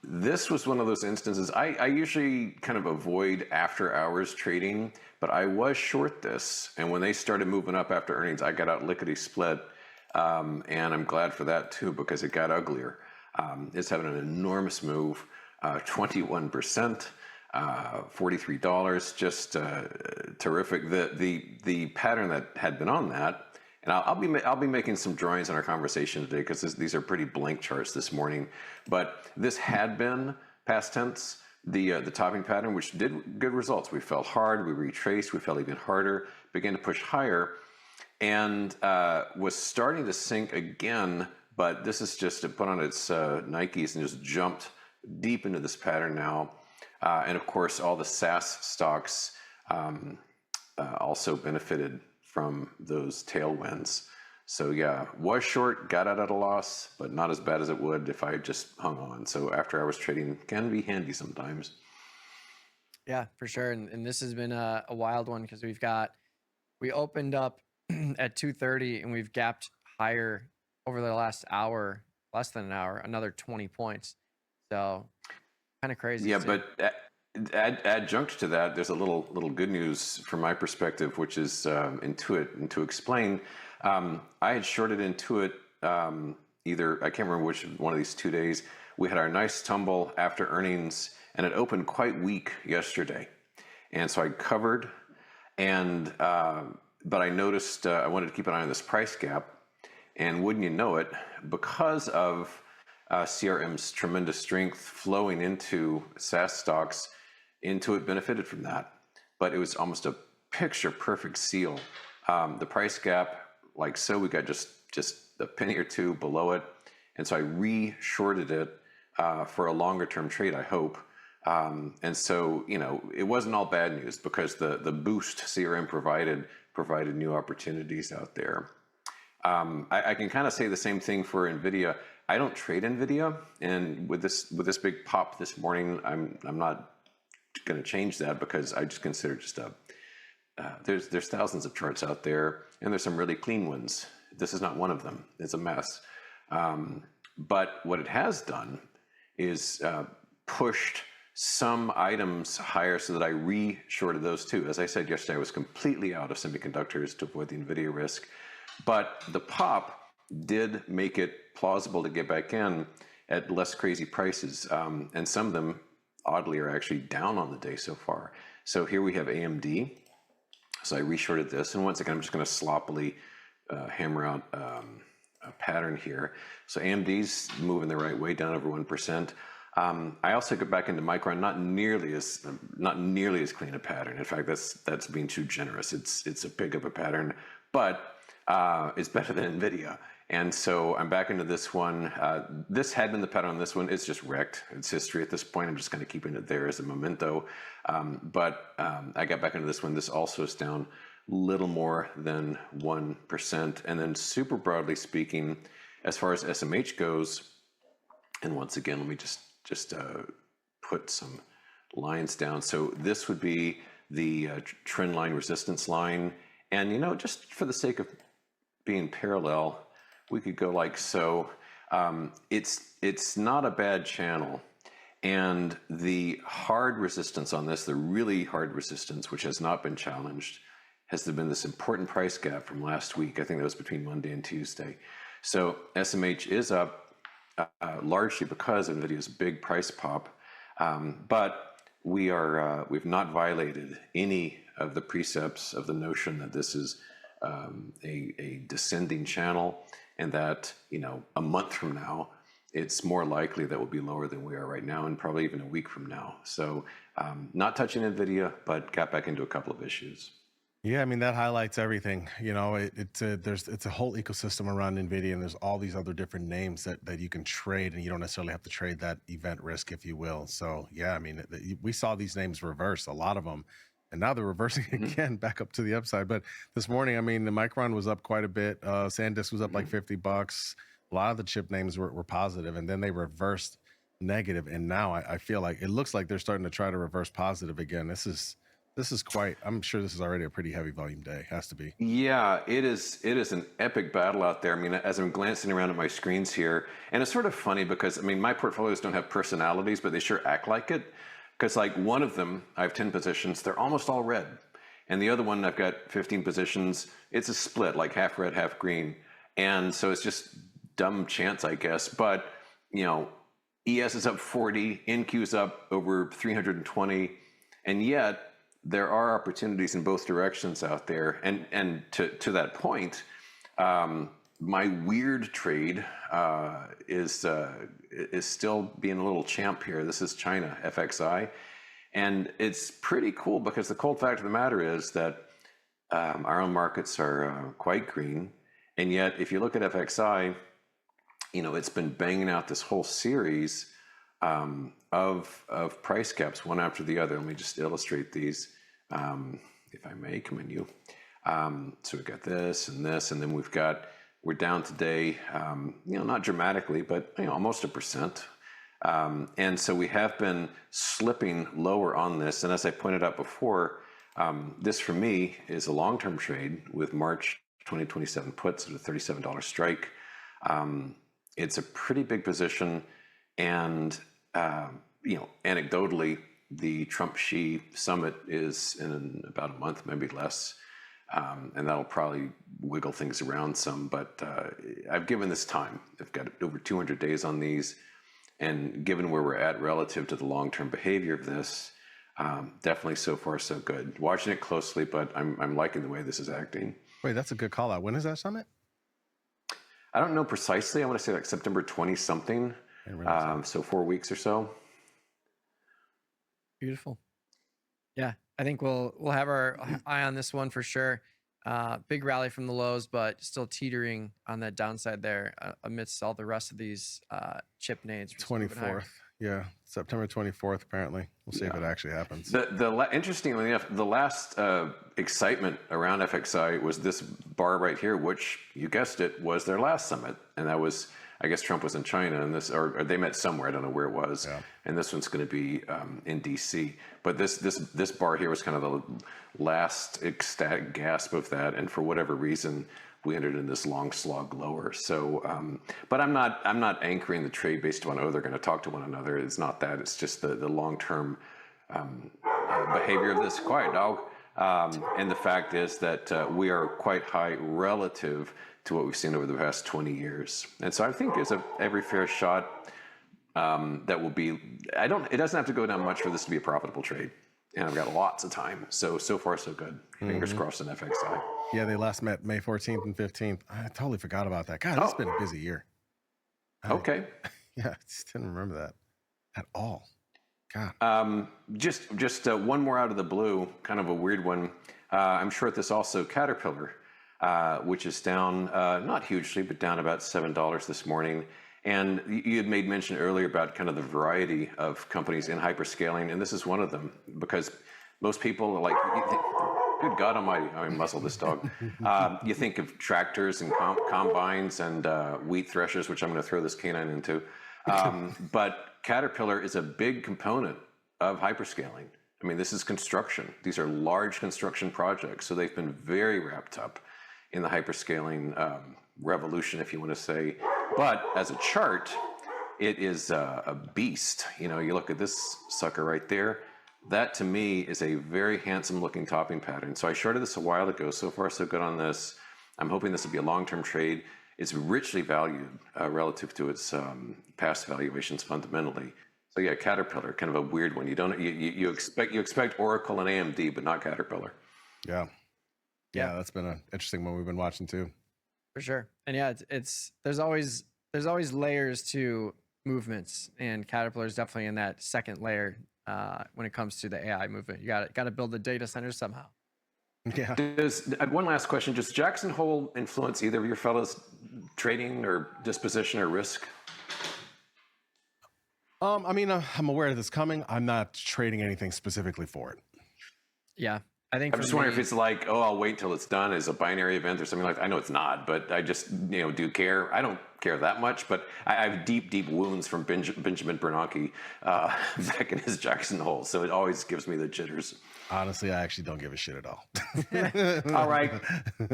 This was one of those instances. I usually kind of avoid after hours trading, but I was short this. And when they started moving up after earnings, I got out lickety split. And I'm glad for that too, because it got uglier. It's having an enormous move, 21%, $43, just terrific. The pattern that had been on that. And I'll be making some drawings in our conversation today because these are pretty blank charts this morning. But this had been past tense, the topping pattern, which did good results. We fell hard, we retraced, we fell even harder, began to push higher, and was starting to sink again. But this is just to put on its Nikes and just jumped deep into this pattern now. And of course, all the SaaS stocks also benefited from those tailwinds. So yeah, was short, got out at a loss, but not as bad as it would if I just hung on. So after hours trading can be handy sometimes. Yeah, for sure. And this has been a wild one because we opened up at 2:30 and we've gapped higher over the last hour, less than an hour, another 20 points. So kind of crazy. Yeah, but adjunct to that, there's a little good news from my perspective, which is Intuit. And to explain, I had shorted Intuit either, I can't remember which one of these 2 days. We had our nice tumble after earnings, and it opened quite weak yesterday. And so I covered, and but I noticed I wanted to keep an eye on this price gap. And wouldn't you know it, because of CRM's tremendous strength flowing into SaaS stocks, Intuit benefited from that. But it was almost a picture perfect seal. The price gap, like so, we got just a penny or two below it. And so I re-shorted it for a longer term trade, I hope. And so, you know, it wasn't all bad news because the boost CRM provided new opportunities out there. I can kind of say the same thing for Nvidia. I don't trade Nvidia, and with this big pop this morning, I'm not going to change that because I just consider just there's thousands of charts out there, and there's some really clean ones. This is not one of them. It's a mess. But what it has done is pushed some items higher so that I re-shorted those too. As I said yesterday, I was completely out of semiconductors to avoid the Nvidia risk. But the pop did make it plausible to get back in at less crazy prices. And some of them, oddly, are actually down on the day so far. So here we have AMD. So I re-shorted this. And once again, I'm just going to sloppily hammer out a pattern here. So AMD's moving the right way, down over 1%. I also get back into Micron, not nearly as clean a pattern. In fact, that's being too generous. It's a pig of a pattern, but it's better than Nvidia. And so I'm back into this one. This had been the pattern on this one. It's just wrecked. It's history at this point. I'm just kind of keeping it there as a memento. But I got back into this one. This also is down little more than 1%. And then super broadly speaking, as far as SMH goes, and once again, let me just put some lines down. So this would be the trend line resistance line. And, you know, just for the sake of being parallel, we could go like so. It's not a bad channel. And the hard resistance on this, the really hard resistance, which has not been challenged, has been this important price gap from last week. I think that was between Monday and Tuesday. So SMH is up largely because of NVIDIA's big price pop. But we've not violated any of the precepts of the notion that this is a descending channel, and that, you know, a month from now, it's more likely that we'll be lower than we are right now, and probably even a week from now. So not touching NVIDIA, but got back into a couple of issues. Yeah, I mean, that highlights everything. You know, it's a whole ecosystem around NVIDIA, and there's all these other different names that you can trade, and you don't necessarily have to trade that event risk, if you will. So yeah, I mean, we saw these names reverse, a lot of them, and now they're reversing again back up to the upside. But this morning, I mean, the Micron was up quite a bit. SanDisk was up like $50. A lot of the chip names were positive, and then they reversed negative. And now I feel like it looks like they're starting to try to reverse positive again. This This is quite. I'm sure this is already a pretty heavy volume day. Has to be. Yeah, it is. It is an epic battle out there. I mean, as I'm glancing around at my screens here, and it's sort of funny because I mean, my portfolios don't have personalities, but they sure act like it. Because like one of them, I have 10 positions. They're almost all red, and the other one, I've got 15 positions. It's a split, like half red, half green, and so it's just dumb chance, I guess. But you know, ES is up 40, NQ's up over 320, and yet there are opportunities in both directions out there. And to that point, my weird trade is still being a little champ here. This is China FXI, and it's pretty cool because the cold fact of the matter is that our own markets are quite green, and yet if you look at FXI, you know, it's been banging out this whole series of price caps one after the other. Let me just illustrate these. If I may, come in you. So we've got this, and then we're down today, you know, not dramatically, but you know, almost 1%. And so we have been slipping lower on this. And as I pointed out before, this for me is a long-term trade with March 2027 puts at a $37 strike. It's a pretty big position, and you know, anecdotally, the Trump-Xi summit is in about a month, maybe less, and that'll probably wiggle things around some. But I've given this time. I've got over 200 days on these, and given where we're at relative to the long-term behavior of this, definitely so far so good. Watching it closely, but I'm liking the way this is acting. Wait, that's a good call out. When is that summit? I don't know precisely. I want to say like September 20 something. So 4 weeks or so. Beautiful. Yeah, I think we'll have our eye on this one for sure. Big rally from the lows, but still teetering on that downside there amidst all the rest of these chip nades. 24th. Yeah, September 24th. Apparently, we'll see if it actually happens. Interestingly enough, the last excitement around FXI was this bar right here, which you guessed it was their last summit, and that was, I guess Trump was in China, and this, or they met somewhere. I don't know where it was. Yeah. And this one's going to be in DC. But this bar here was kind of the last ecstatic gasp of that, and for whatever reason, we entered in this long slog lower. So, but I'm not anchoring the trade based on, oh, they're going to talk to one another. It's not that. It's just the long term behavior of this quiet dog. And the fact is that we are quite high relative to what we've seen over the past 20 years. And so I think there's every fair shot that will be, it doesn't have to go down much for this to be a profitable trade. And I've got lots of time. So far so good. Fingers crossed on FXI. Yeah, they last met May 14th and 15th. I totally forgot about that. God, it's been a busy year. Okay. Yeah, I just didn't remember that at all. God. Just one more out of the blue, kind of a weird one. I'm short this also, Caterpillar, which is down, not hugely, but down about $7 this morning. And you had made mention earlier about kind of the variety of companies in hyperscaling, and this is one of them, because most people are like, good God Almighty, I mean, muzzle this dog. You think of tractors and combines and wheat threshers, which I'm going to throw this canine into. But Caterpillar is a big component of hyperscaling. I mean, this is construction. These are large construction projects, so they've been very wrapped up in the hyperscaling revolution, if you want to say. But as a chart, it is a beast. You know, you look at this sucker right there. That to me is a very handsome looking topping pattern. So I shorted this a while ago. So far, so good on this. I'm hoping this will be a long-term trade. It's richly valued relative to its past valuations fundamentally. So yeah, Caterpillar, kind of a weird one. You expect Oracle and AMD, but not Caterpillar. Yeah, that's been an interesting one we've been watching too. For sure. And yeah, it's there's always layers to movements, and Caterpillar is definitely in that second layer when it comes to the AI movement. You got to build the data center somehow. Yeah. One last question. Does Jackson Hole influence either of your fellows' trading or disposition or risk? I mean, I'm aware that it's coming. I'm not trading anything specifically for it. Yeah. I'm just wondering if it's like, oh, I'll wait till it's done as a binary event or something like that. I know it's not, but I just, do care. I don't care that much, but I have deep, deep wounds from Benjamin Bernanke back in his Jackson Hole, so it always gives me the jitters. Honestly, I actually don't give a shit at all. All right,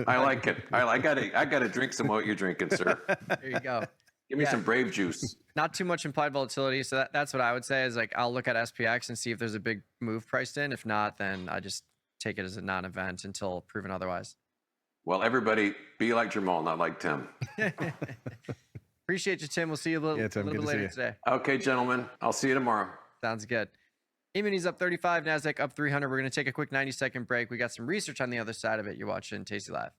I like it. I gotta drink some of what you're drinking, sir. There you go. Give me some Brave juice. Not too much implied volatility. So that's what I would say is like, I'll look at SPX and see if there's a big move priced in. If not, then I just take it as a non-event until proven otherwise. Well, everybody be like Jamal, not like Tim. Appreciate you, Tim. We'll see you a little bit later today. Okay, gentlemen. I'll see you tomorrow. Sounds good. E-minis up 35, NASDAQ up 300. We're going to take a quick 90-second break. We got some research on the other side of it. You're watching Tasty Live.